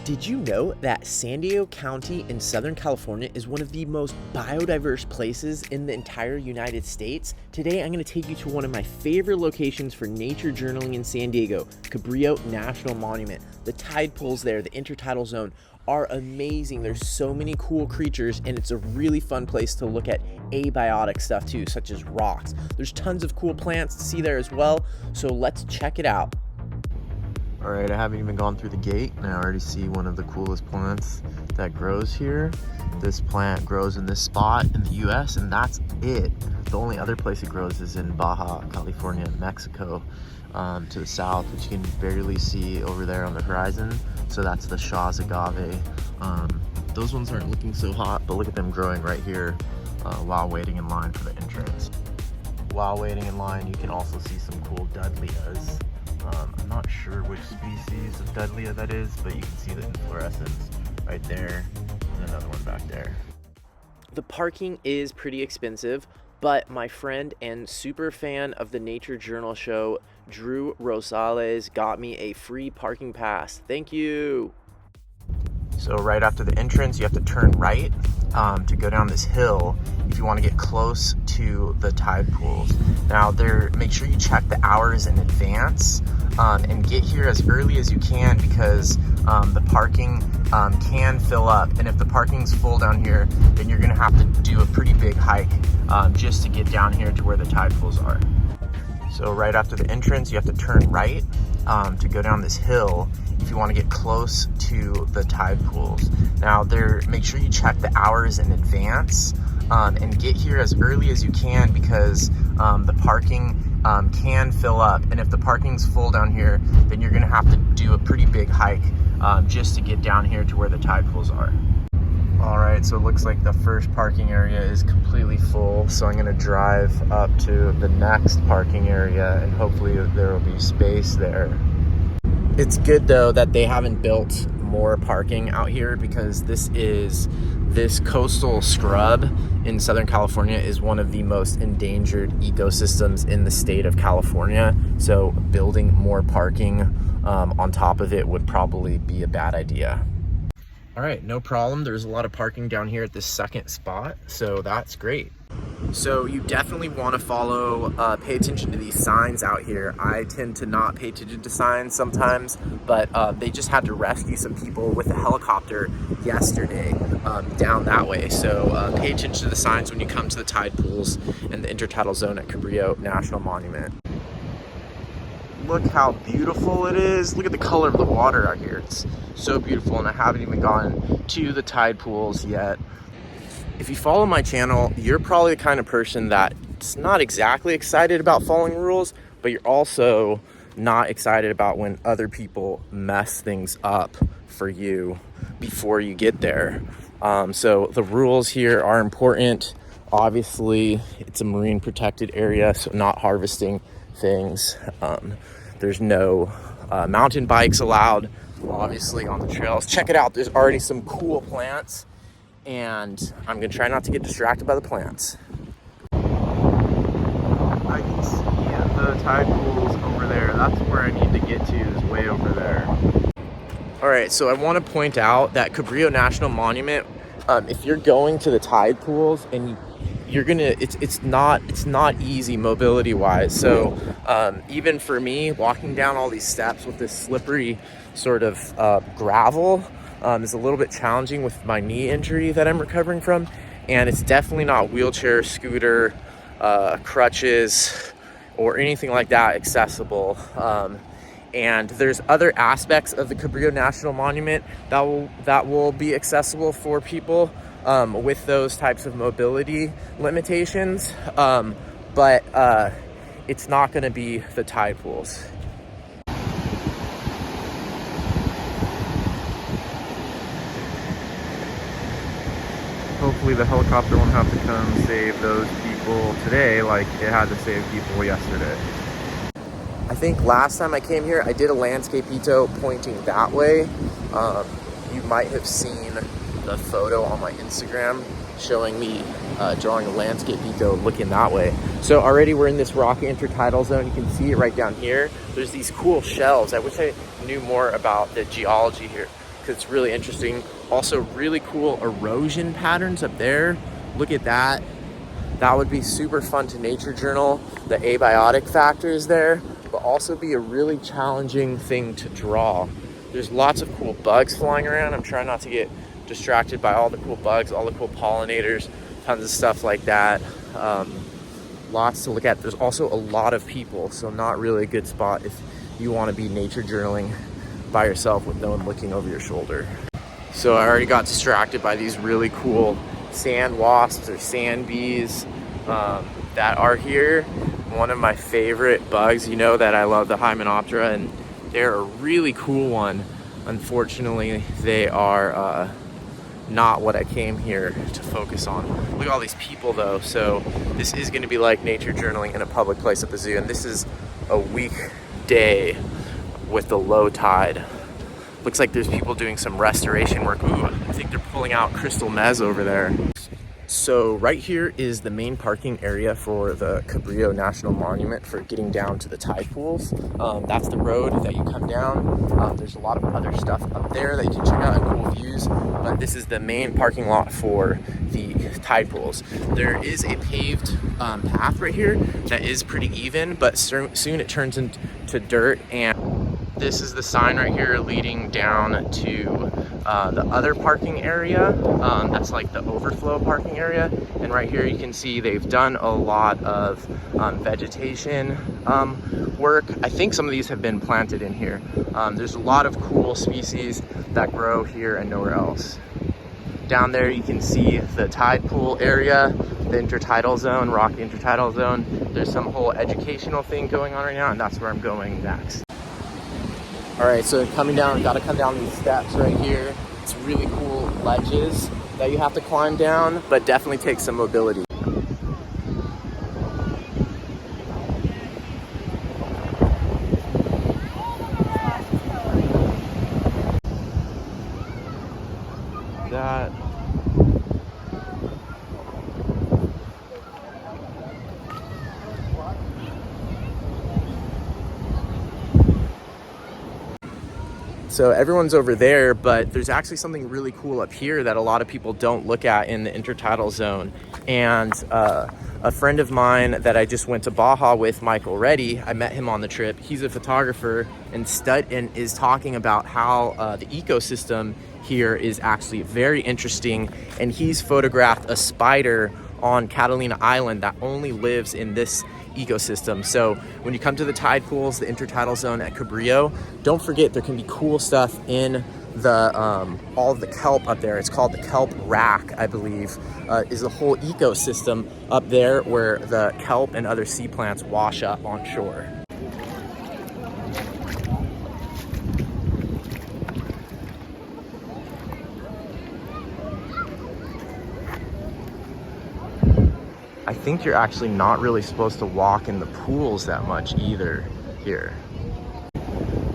Did you know that San Diego County in Southern California is one of the most biodiverse places in the entire United States? Today, I'm going to take you to one of my favorite locations for nature journaling in San Diego, Cabrillo National Monument. The tide pools there, the intertidal zone, are amazing. There's so many cool creatures, and it's a really fun place to look at abiotic stuff too, such as rocks. There's tons of cool plants to see there as well, so let's check it out. All right, I haven't even gone through the gate, and I already see one of the coolest plants that grows here. This plant grows in this spot in the US, and that's it. The only other place it grows is in Baja California, Mexico, to the south, which you can barely see over there on the horizon. So that's the Shaw's agave. Those ones aren't looking so hot, but look at them growing right here while waiting in line for the entrance. While waiting in line, you can also see some cool Dudleas. I'm not sure which species of Dudlea that is, but you can see the inflorescence right there and another one back there. The parking is pretty expensive, but my friend and super fan of the Nature Journal show, Drew Rosales, got me a free parking pass. Thank you. So right after the entrance, you have to turn right to go down this hill if you want to get close to the tide pools. Now make sure you check the hours in advance and get here as early as you can, because the parking can fill up, and if the parking's full down here, then you're gonna have to do a pretty big hike just to get down here to where the tide pools are. So right after the entrance, you have to turn right to go down this hill if you want to get close to the tide pools. Now make sure you check the hours in advance and get here as early as you can, because the parking can fill up, and if the parking's full down here, then you're gonna have to do a pretty big hike just to get down here to where the tide pools are. All right, so it looks like the first parking area is completely full, so I'm gonna drive up to the next parking area, and hopefully there will be space there. It's good though that they haven't built more parking out here, because this coastal scrub in Southern California is one of the most endangered ecosystems in the state of California. So building more parking on top of it would probably be a bad idea. All right, no problem. There's a lot of parking down here at this second spot, so that's great. So you definitely want to pay attention to these signs out here. I tend to not pay attention to signs sometimes, but they just had to rescue some people with a helicopter yesterday down that way. So pay attention to the signs when you come to the tide pools and the intertidal zone at Cabrillo National Monument. Look how beautiful it is. Look at the color of the water out here. It's so beautiful, and I haven't even gone to the tide pools yet. If you follow my channel, you're probably the kind of person that's not exactly excited about following rules, but you're also not excited about when other people mess things up for you before you get there. So the rules here are important. Obviously, it's a marine protected area, so not harvesting things. There's no mountain bikes allowed, obviously, on the trails. Check it out. There's already some cool plants, and I'm gonna try not to get distracted by the plants. I can see the tide pools over there. That's where I need to get to, is way over there. All right, so I want to point out that Cabrillo National Monument, if you're going to the tide pools and it's not easy mobility wise. So even for me, walking down all these steps with this slippery sort of gravel is a little bit challenging with my knee injury that I'm recovering from, and it's definitely not wheelchair, scooter, crutches, or anything like that accessible. And there's other aspects of the Cabrillo National Monument that will be accessible for people with those types of mobility limitations, but it's not going to be the tide pools. Hopefully the helicopter won't have to come save those people today like it had to save people yesterday. I think last time I came here, I did a landscape-ito pointing that way. You might have seen the photo on my Instagram showing me drawing a landscape-ito looking that way. So already we're in this rocky intertidal zone. You can see it right down here. There's these cool shells. I wish I knew more about the geology here, because it's really interesting. Also really cool erosion patterns up there. Look at that. That would be super fun to nature journal. The abiotic factor is there, but also be a really challenging thing to draw. There's lots of cool bugs flying around. I'm trying not to get distracted by all the cool bugs, all the cool pollinators, tons of stuff like that. Lots to look at. There's also a lot of people, so not really a good spot if you want to be nature journaling by yourself with no one looking over your shoulder. So I already got distracted by these really cool sand wasps or sand bees that are here. One of my favorite bugs, you know that I love the Hymenoptera, and they're a really cool one. Unfortunately, they are not what I came here to focus on. Look at all these people though. So this is going to be like nature journaling in a public place at the zoo, and this is a weekday with the low tide. Looks like there's people doing some restoration work. Ooh, I think they're pulling out crystal mez over there. So right here is the main parking area for the Cabrillo National Monument for getting down to the tide pools. That's the road that you come down. There's a lot of other stuff up there that you can check out and cool views, but this is the main parking lot for the tide pools. There is a paved path right here that is pretty even, but soon it turns into dirt, and this is the sign right here leading down to the other parking area. That's like the overflow parking area. And right here you can see they've done a lot of vegetation work. I think some of these have been planted in here. There's a lot of cool species that grow here and nowhere else. Down there you can see the tide pool area, the intertidal zone, rock intertidal zone. There's some whole educational thing going on right now, and that's where I'm going next. All right, so coming down, gotta come down these steps right here. It's really cool ledges that you have to climb down, but definitely takes some mobility. That. So everyone's over there, but there's actually something really cool up here that a lot of people don't look at in the intertidal zone. And a friend of mine that I just went to Baja with, Michael Reddy, I met him on the trip. He's a photographer and is talking about how the ecosystem here is actually very interesting. And he's photographed a spider on Catalina Island that only lives in this ecosystem. So when you come to the tide pools, the intertidal zone at Cabrillo, don't forget there can be cool stuff in the all of the kelp up there. It's called the kelp rack, I believe, is the whole ecosystem up there where the kelp and other sea plants wash up on shore. I think you're actually not really supposed to walk in the pools that much either here.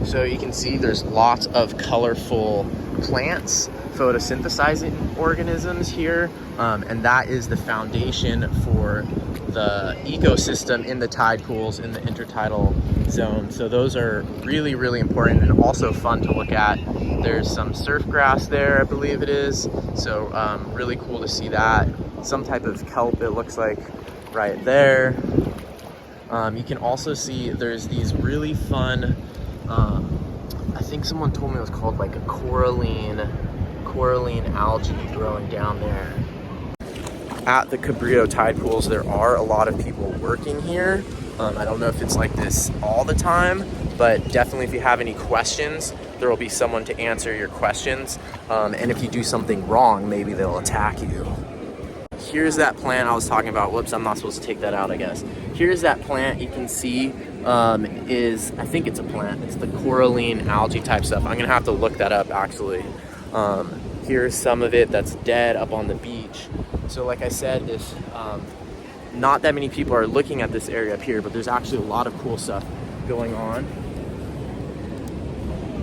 So you can see there's lots of colorful plants, photosynthesizing organisms here, and that is the foundation for the ecosystem in the tide pools in the intertidal zone. So those are really, really important and also fun to look at. There's some surf grass there, I believe it is. So really cool to see that. Some type of kelp, it looks like, right there. You can also see there's these really fun, I think someone told me it was called like a coralline algae growing down there. At the Cabrillo tide pools, there are a lot of people working here. I don't know if it's like this all the time, but definitely if you have any questions, there will be someone to answer your questions. And if you do something wrong, maybe they'll attack you. Here's that plant I was talking about. Whoops, I'm not supposed to take that out, I guess. Here's that plant you can see I think it's a plant. It's the coralline algae type stuff. I'm gonna have to look that up actually. Here's some of it that's dead up on the beach. So like I said, this not that many people are looking at this area up here, but there's actually a lot of cool stuff going on.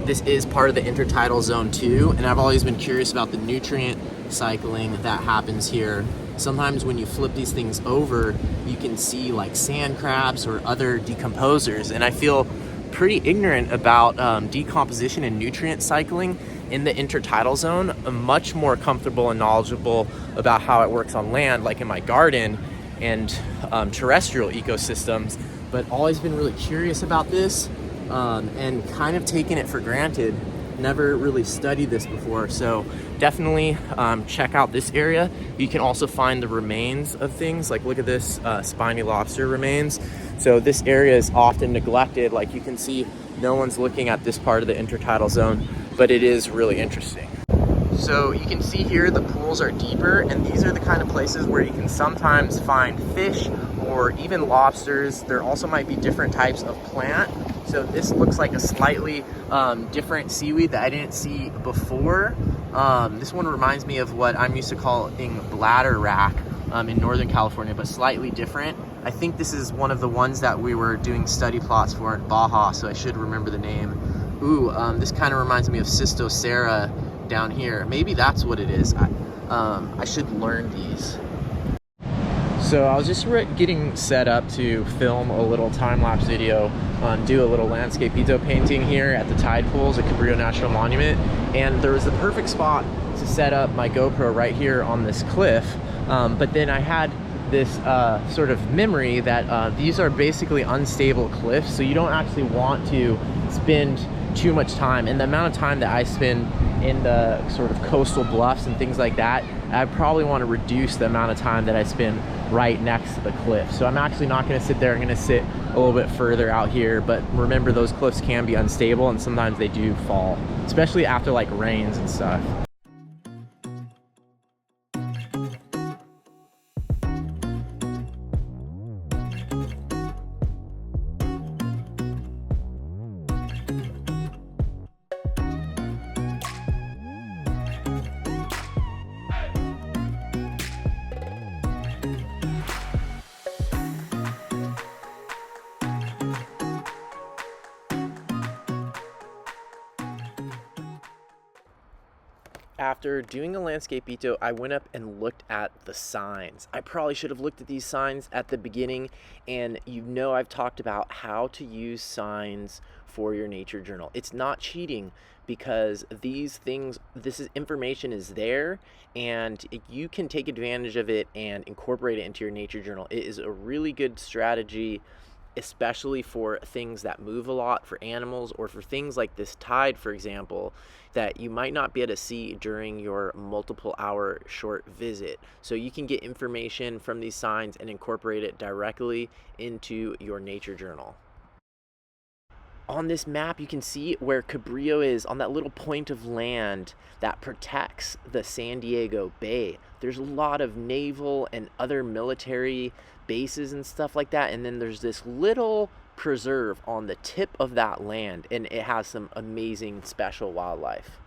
This is part of the intertidal zone too, and I've always been curious about the nutrient cycling that happens here. Sometimes when you flip these things over, you can see like sand crabs or other decomposers, and I feel pretty ignorant about decomposition and nutrient cycling in the intertidal zone, I'm much more comfortable and knowledgeable about how it works on land, like in my garden and terrestrial ecosystems, but always been really curious about this and kind of taken it for granted. Never really studied this before, so definitely check out this area. You can also find the remains of things, like look at this spiny lobster remains. So this area is often neglected. Like you can see, no one's looking at this part of the intertidal zone, but it is really interesting. So you can see here the pools are deeper, and these are the kind of places where you can sometimes find fish or even lobsters. There also might be different types of plant. So this looks like a slightly different seaweed that I didn't see before. This one reminds me of what I'm used to calling bladder wrack in Northern California, but slightly different. I think this is one of the ones that we were doing study plots for in Baja, so I should remember the name. Ooh, this kind of reminds me of Cystocera down here. Maybe that's what it is. I should learn these. So I was just getting set up to film a little time-lapse video, do a little landscape-ito painting here at the tide pools at Cabrillo National Monument, and there was the perfect spot to set up my GoPro right here on this cliff, but then I had this sort of memory that these are basically unstable cliffs, so you don't actually want to spend too much time, and the amount of time that I spend in the sort of coastal bluffs and things like that, I probably want to reduce the amount of time that I spend right next to the cliff. So I'm actually not going to sit there. I'm going to sit a little bit further out here, but remember, those cliffs can be unstable and sometimes they do fall, especially after like rains and stuff. After doing the landscape-ito, I went up and looked at the signs. I probably should have looked at these signs at the beginning, and you know I've talked about how to use signs for your nature journal. It's not cheating, because these things, information is there, and you can take advantage of it and incorporate it into your nature journal. It is a really good strategy, especially for things that move a lot, for animals, or for things like this tide, for example, that you might not be able to see during your multiple hour short visit. So you can get information from these signs and incorporate it directly into your nature journal. On this map, you can see where Cabrillo is, on that little point of land that protects the San Diego Bay. There's a lot of naval and other military bases and stuff like that, and then there's this little preserve on the tip of that land, and it has some amazing special wildlife.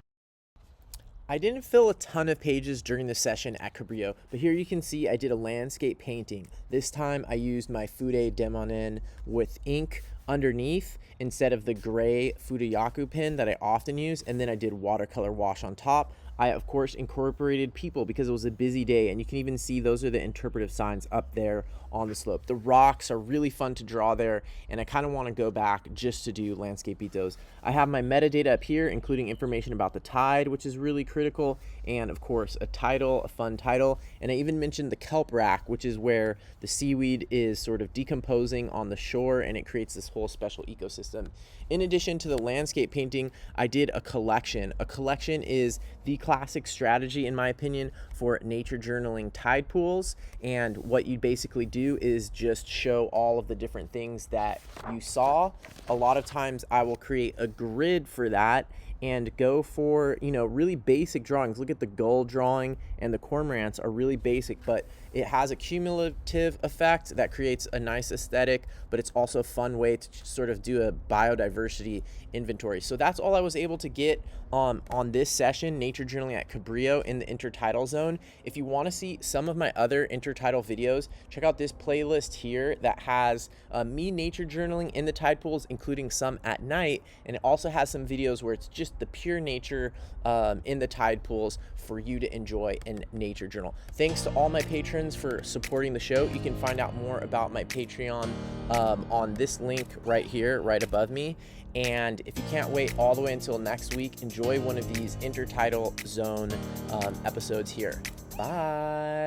I didn't fill a ton of pages during the session at Cabrillo, but here you can see I did a landscape painting. This time I used my Fude Demonin with ink underneath instead of the gray Fudeyaku pen that I often use, and then I did watercolor wash on top. I of course incorporated people because it was a busy day, and you can even see those are the interpretive signs up there on the slope. The rocks are really fun to draw there, and I kind of want to go back just to do landscape-itos. I have my metadata up here, including information about the tide, which is really critical, and of course a title, a fun title, and I even mentioned the kelp rack, which is where the seaweed is sort of decomposing on the shore, and it creates this whole special ecosystem. In addition to the landscape painting, I did a collection. A collection is the classic strategy, in my opinion, for nature journaling tide pools, and what you basically do is just show all of the different things that you saw. A lot of times I will create a grid for that and go for, really basic drawings. Look at the gull drawing, and the cormorants are really basic, but it has a cumulative effect that creates a nice aesthetic, but it's also a fun way to sort of do a biodiversity inventory. So that's all I was able to get on this session, nature journaling at Cabrillo in the intertidal zone. If you want to see some of my other intertidal videos, check out this playlist here that has me nature journaling in the tide pools, including some at night, and it also has some videos where it's just just the pure nature in the tide pools for you to enjoy and nature journal. Thanks to all my patrons for supporting the show. You can find out more about my Patreon on this link right here, right above me. And if you can't wait all the way until next week, enjoy one of these intertidal zone episodes here. Bye.